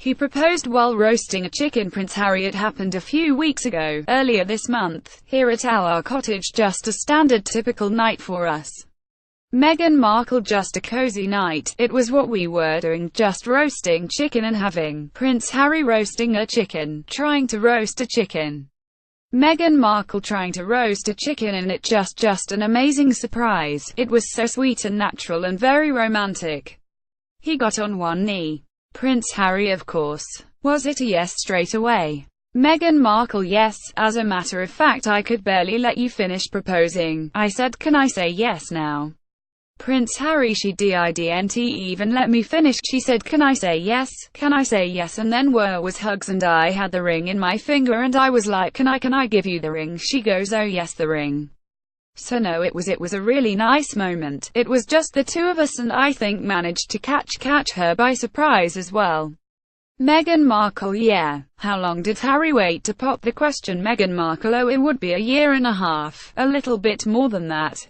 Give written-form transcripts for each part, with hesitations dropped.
He proposed while roasting a chicken. Prince Harry. It happened a few weeks ago, earlier this month, here at our cottage. Just a standard typical night for us. Meghan Markle. Just a cozy night. It was what we were doing, just roasting chicken and having Prince Harry roasting a chicken, trying to roast a chicken. Meghan Markle trying to roast a chicken, and it just an amazing surprise. It was so sweet and natural and very romantic. He got on one knee. Prince Harry, of course. Was it a yes straight away? Meghan Markle. Yes, as a matter of fact I could barely let you finish proposing. I said, can I say yes now? Prince Harry. She didn't even let me finish. She said, can I say yes? Can I say yes? And then was hugs, and I had the ring in my finger and I was like, can I give you the ring? She goes, oh yes, the ring. So no, it was a really nice moment. It was just the two of us, and I think managed to catch her by surprise as well. Meghan Markle. Yeah. How long did Harry wait to pop the question? Meghan Markle. Oh, it would be a year and a half. A little bit more than that.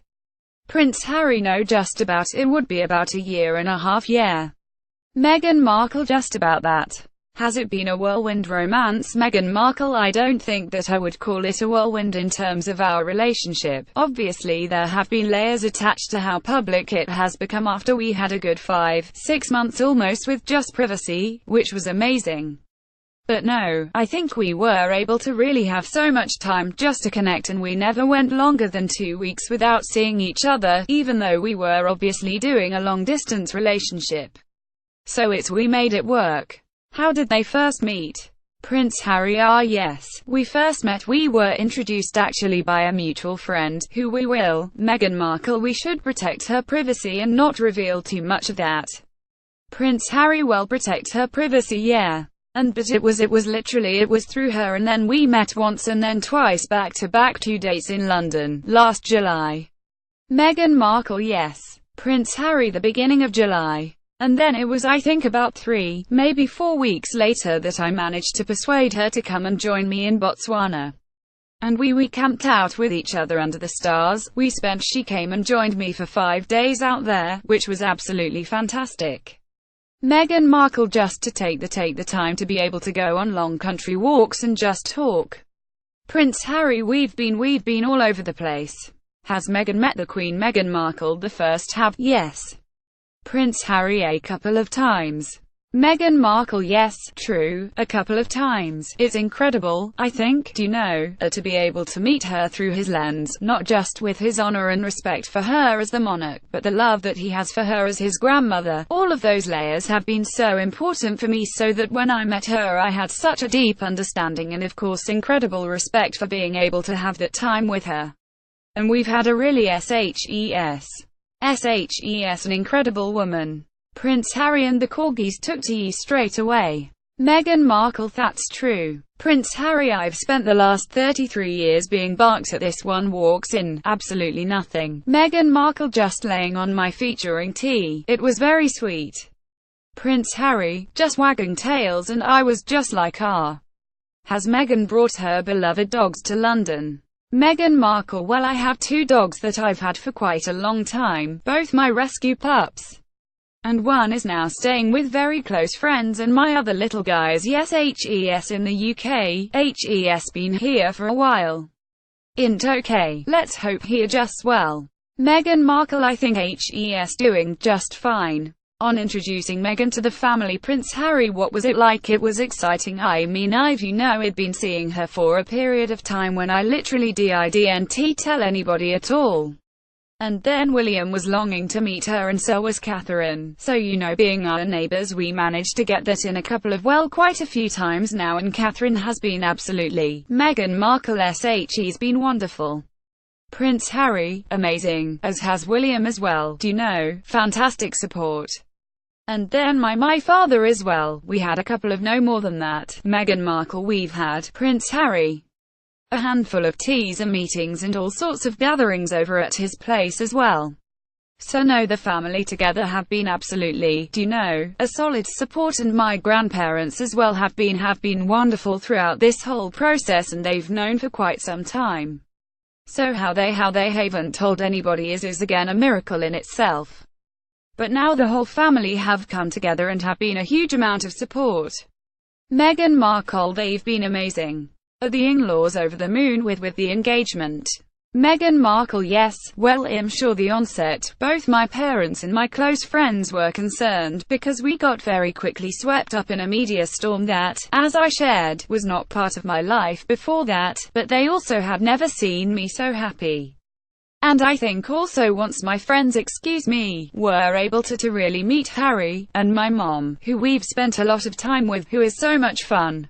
Prince Harry. No, just about. It would be about a year and a half, yeah. Meghan Markle. Just about that. Has it been a whirlwind romance? Meghan Markle. I don't think that I would call it a whirlwind in terms of our relationship. Obviously there have been layers attached to how public it has become after we had a good 5-6 months almost with just privacy, which was amazing. But no, I think we were able to really have so much time just to connect, and we never went longer than 2 weeks without seeing each other, even though we were obviously doing a long-distance relationship. So we made it work. How did they first meet? Prince Harry. Yes. We first met. We were introduced actually by a mutual friend, who we will, Meghan Markle. We should protect her privacy and not reveal too much of that. Prince Harry. Well, protect her privacy, yeah. But it was literally, it was through her, and then we met once and then twice back to back, 2 dates in London, last July. Meghan Markle. Yes. Prince Harry. The beginning of July. And then it was, I think, about 3, maybe 4 weeks later that I managed to persuade her to come and join me in Botswana. And we camped out with each other under the stars. She came and joined me for 5 days out there, which was absolutely fantastic. Meghan Markle. Just to take the time to be able to go on long country walks and just talk. Prince Harry. We've been all over the place. Has Meghan met the Queen? Meghan Markle. The first have. Yes. Prince Harry. A couple of times. Meghan Markle. Yes, true, a couple of times. It's incredible, I think, do you know, to be able to meet her through his lens, not just with his honor and respect for her as the monarch, but the love that he has for her as his grandmother. All of those layers have been so important for me, so that when I met her I had such a deep understanding and of course incredible respect for being able to have that time with her. And we've had a really an incredible woman. Prince Harry. And the corgis took to you straight away. Meghan Markle. That's true. Prince Harry. I've spent the last 33 years being barked at. This one walks in, absolutely nothing. Meghan Markle. Just laying on my feet during tea. It was very sweet. Prince Harry. Just wagging tails, and I was just like, ah. Has Meghan brought her beloved dogs to London? Meghan Markle. Well, I have 2 dogs that I've had for quite a long time, both my rescue pups. And one is now staying with very close friends, and my other little guy is in the UK, been here for a while. Okay, let's hope he adjusts well. Meghan Markle. I think doing just fine. On introducing Meghan to the family, Prince Harry, what was it like? It was exciting. I mean, I'd been seeing her for a period of time when I literally didn't tell anybody at all. And then William was longing to meet her, and so was Catherine. So being our neighbors, we managed to get that in quite a few times now, and Catherine has been absolutely. Meghan Markle. He's been wonderful. Prince Harry, amazing, as has William as well, fantastic support. And then my father as well. We had a couple of, no more than that. Meghan Markle. We've had Prince Harry. A handful of teas and meetings and all sorts of gatherings over at his place as well. So no, the family together have been absolutely, a solid support, and my grandparents as well have been wonderful throughout this whole process, and they've known for quite some time. So how they haven't told anybody is again a miracle in itself. But now the whole family have come together and have been a huge amount of support. Meghan Markle, they've been amazing. Are the in-laws over the moon with the engagement? Meghan Markle: yes, well, I'm sure the onset, both my parents and my close friends were concerned, because we got very quickly swept up in a media storm that, as I shared, was not part of my life before that, but they also had never seen me so happy. And I think also once my friends, were able to really meet Harry, and my mom, who we've spent a lot of time with, who is so much fun.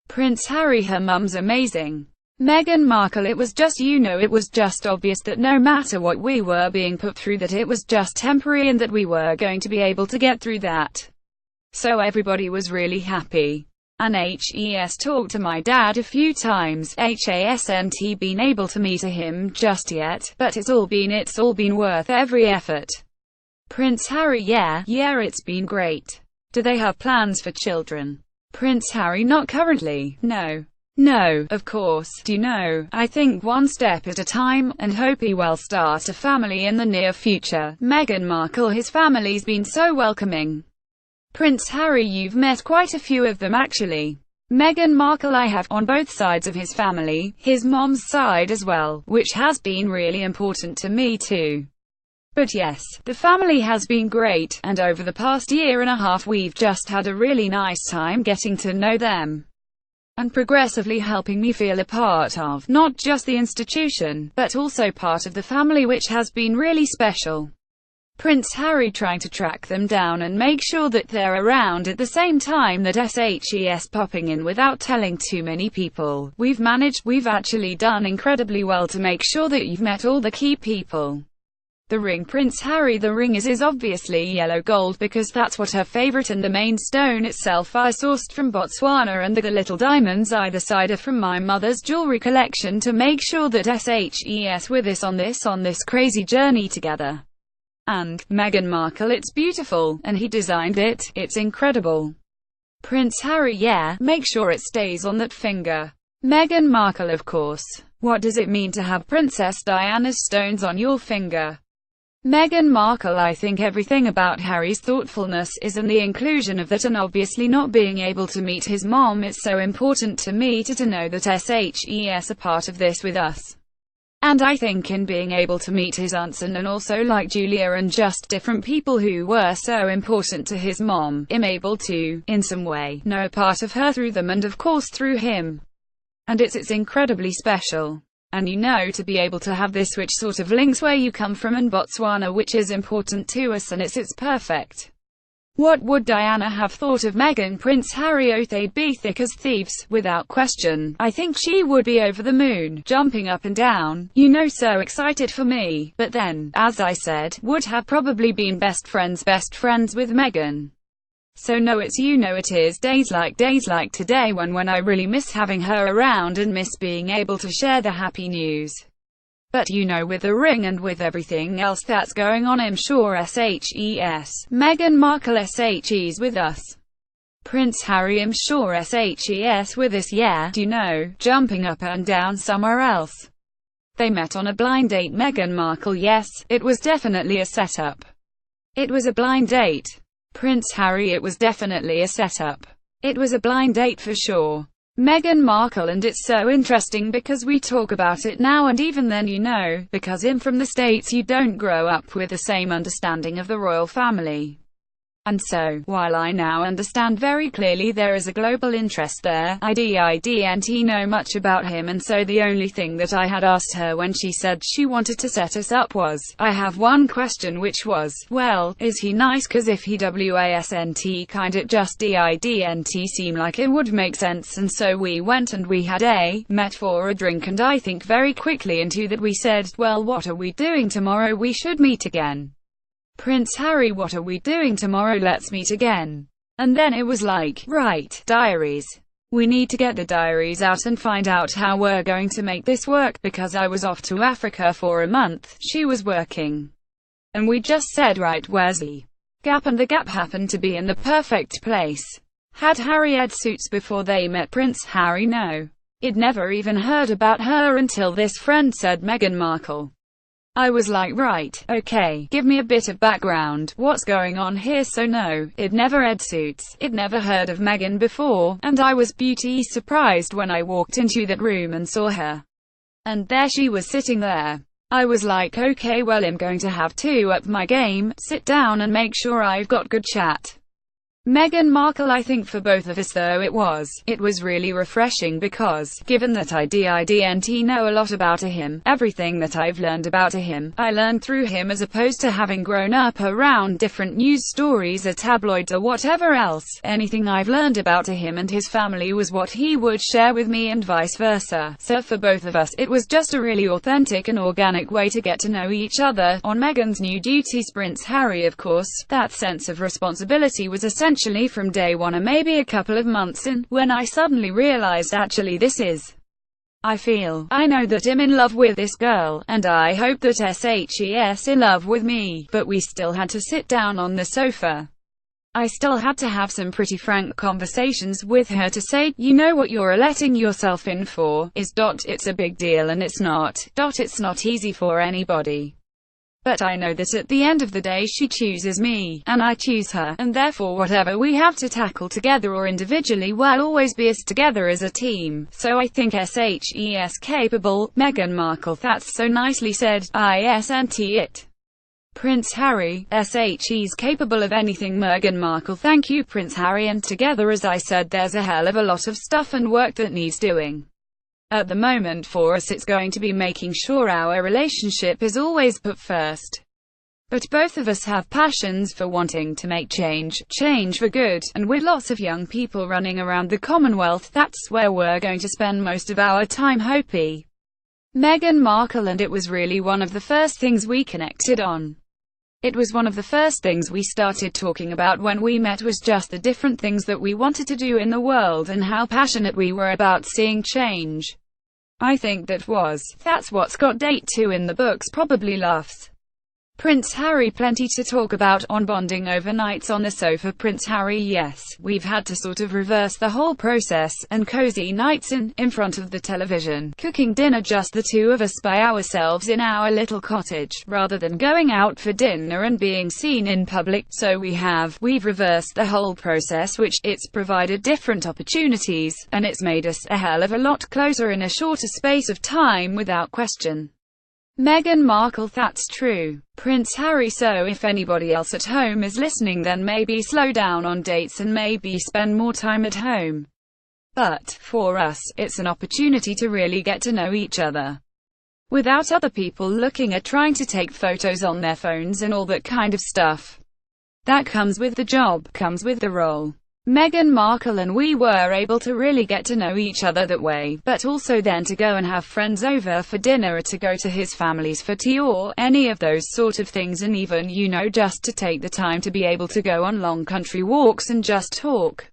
Prince Harry: her mum's amazing. Meghan Markle: it was just, it was just obvious that no matter what we were being put through, that it was just temporary and that we were going to be able to get through that. So everybody was really happy. And talked to my dad a few times, hasn't been able to meet him just yet, but it's all been worth every effort. Prince Harry: yeah, it's been great. Do they have plans for children? Prince Harry: not currently, no. No, of course, I think one step at a time, and hope he will start a family in the near future. Meghan Markle: his family's been so welcoming. Prince Harry: you've met quite a few of them actually. Meghan Markle: I have, on both sides of his family, his mom's side as well, which has been really important to me too. But yes, the family has been great, and over the past year and a half we've just had a really nice time getting to know them. And progressively helping me feel a part of, not just the institution, but also part of the family, which has been really special. Prince Harry: trying to track them down and make sure that they're around at the same time that SHES popping in without telling too many people. We've actually done incredibly well to make sure that you've met all the key people. The ring: Prince Harry: the ring is obviously yellow gold because that's what her favorite, and the main stone itself I sourced from Botswana, and the little diamonds either side are from my mother's jewelry collection to make sure that SHES with us on this crazy journey together. And Meghan Markle: it's beautiful, and he designed it, it's incredible. Prince Harry: yeah, make sure it stays on that finger. Meghan Markle: of course. What does it mean to have Princess Diana's stones on your finger? Meghan Markle: I think everything about Harry's thoughtfulness is, and the inclusion of that, and obviously not being able to meet his mom, it's so important to me to know that SHES are part of this with us. And I think in being able to meet his aunts and also like Julia and just different people who were so important to his mom, I'm able to, in some way, know a part of her through them and of course through him. And it's incredibly special. And to be able to have this, which sort of links where you come from and Botswana, which is important to us, and it's perfect. What would Diana have thought of Meghan? Prince Harry: oh, they'd be thick as thieves, without question. I think she would be over the moon, jumping up and down, so excited for me, but then, as I said, would have probably been best friends with Meghan. So no, it is days like today when I really miss having her around and miss being able to share the happy news. But with the ring and with everything else that's going on, I'm sure SHES. Meghan Markle: SHE's with us. Prince Harry: I'm sure SHES with us, yeah, jumping up and down somewhere else. They met on a blind date. Meghan Markle: yes, it was definitely a setup. It was a blind date. Prince Harry: it was definitely a setup. It was a blind date for sure. Meghan Markle: and it's so interesting because we talk about it now, and even then because I'm from the States, you don't grow up with the same understanding of the royal family. And so, while I now understand very clearly there is a global interest there, I didn't know much about him, and so the only thing that I had asked her when she said she wanted to set us up was, I have one question, which was, well, is he nice? Cause if he wasn't kinda just didn't seem like it would make sense, and so we went and we had met for a drink, and I think very quickly into that we said, well, what are we doing tomorrow? We should meet again. Prince Harry: what are we doing tomorrow? Let's meet again. And then it was like, right, diaries. We need to get the diaries out and find out how we're going to make this work, because I was off to Africa for a month, she was working. And we just said, right, where's the gap? And the gap happened to be in the perfect place. Had Harry had suits before they met? Prince Harry: no. I'd never even heard about her until this friend said Meghan Markle. I was like, right, okay, give me a bit of background, what's going on here? So no, it never read Suits, it never heard of Meghan before, and I was beauty surprised when I walked into that room and saw her. And there she was sitting there. I was like, okay, well, I'm going to have to up my game, sit down and make sure I've got good chat. Meghan Markle. I think for both of us though it was really refreshing because, given that I didn't know a lot about him, everything that I've learned about him, I learned through him as opposed to having grown up around different news stories or tabloids or whatever else. Anything I've learned about him and his family was what he would share with me and vice versa. So for both of us, it was just a really authentic and organic way to get to know each other. On Meghan's new duties, Prince Harry, of course, that sense of responsibility was essentially from day one, or maybe a couple of months in, when I suddenly realized actually this is. I know that I'm in love with this girl, and I hope that she's in love with me, but we still had to sit down on the sofa. I still had to have some pretty frank conversations with her to say, you know what you're letting yourself in for, it's a big deal and it's not easy for anybody. But I know that at the end of the day she chooses me, and I choose her, and therefore whatever we have to tackle together or individually will always be us together as a team. So I think she's capable. Meghan Markle. That's so nicely said, isn't it? Prince Harry, she's capable of anything. Meghan Markle. Thank you, Prince Harry. And together, as I said, there's a hell of a lot of stuff and work that needs doing. At the moment for us it's going to be making sure our relationship is always put first. But both of us have passions for wanting to make change for good, and with lots of young people running around the Commonwealth, that's where we're going to spend most of our time. Hopi. Meghan Markle. And it was really one of the first things we connected on. It was one of the first things we started talking about when we met, was just the different things that we wanted to do in the world and how passionate we were about seeing change. I think that's what Scott Date 2 in the books probably laughs. Prince Harry. Plenty to talk about on bonding overnights on the sofa. Prince Harry. Yes, we've had to sort of reverse the whole process, and cozy nights in front of the television, cooking dinner just the two of us by ourselves in our little cottage, rather than going out for dinner and being seen in public. So we've reversed the whole process, which it's provided different opportunities, and it's made us a hell of a lot closer in a shorter space of time without question. Meghan Markle. That's true. Prince Harry. So if anybody else at home is listening, then maybe slow down on dates and maybe spend more time at home. But, for us, it's an opportunity to really get to know each other. Without other people looking at trying to take photos on their phones and all that kind of stuff. That comes with the job, comes with the role. Meghan Markle and we were able to really get to know each other that way, but also then to go and have friends over for dinner or to go to his family's for tea or any of those sort of things, and even, just to take the time to be able to go on long country walks and just talk.